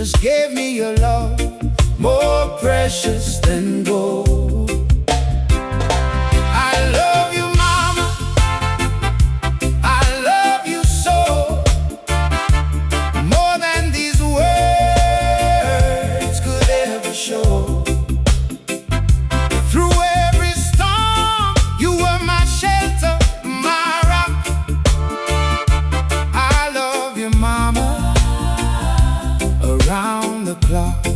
Jesus gave me your love, more precious than gold. I love you, mama, I love you so, more than these words could ever show. Through every storm, you were my shelter, my rock. I love you, mama, around the clock.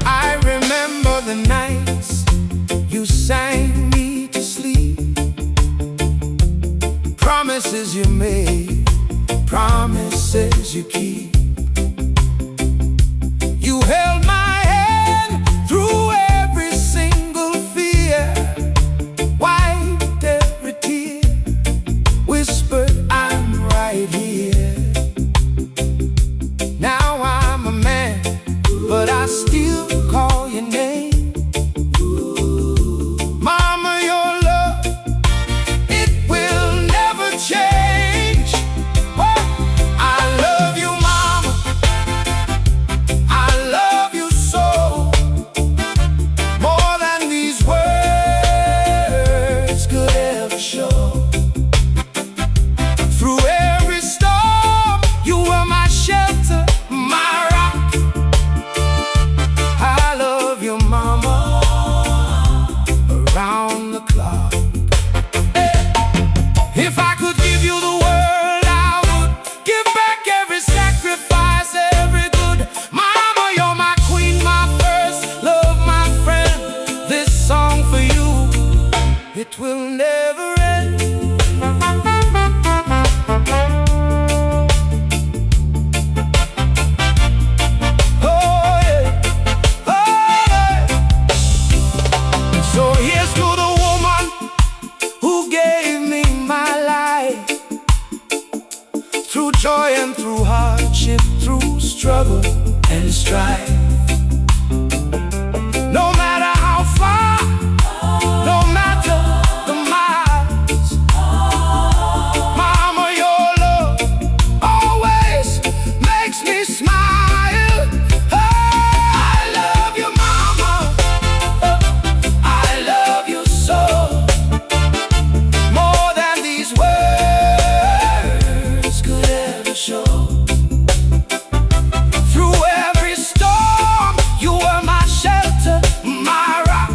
I remember the nights you sang me to sleep, promises you made, promises you keep. You held my hand through every single fear, wiped every tear, whispered I'm right here. Now I'm a man, but I still call your name. Mama, your love, it will never change. Oh, I love you, mama, I love you so, more than these words could ever show. Through every storm, you were my shelter, my rock. I love you, mama, around the clock. If I could give you the world, I would give back every sacrifice, every good. Mama, you're my queen, my first love, my friend. This song for you, it will never end. Oh, yeah. Oh, yeah. So here's to the woman who gave me my life, through joy and through hardship, through struggle and strife. No matter how far, no matter the miles, mama, your love always makes me smile. Oh, I love you, mama, I love you so, more than these words could ever show. Through every storm, you were my shelter, my rock.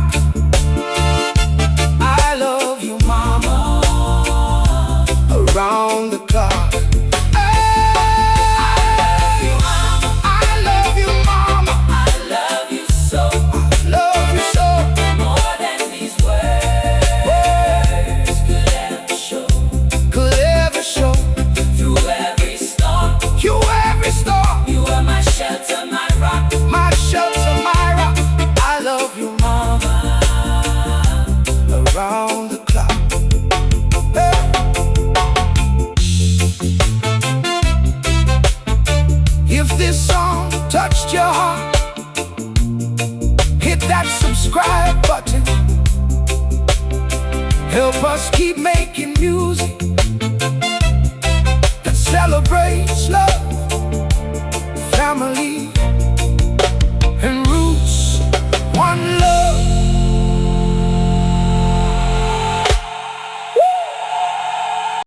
I love you, mama, around the clock. I love you, mama, I love you so, I love you so, more than these words could ever show. Could ever show. Through every storm, you were my shelter, my rock, my shelter, my rock. I love you, mama, around the clock. Hey. If this song touched your heart, hit that subscribe button. Help us keep making music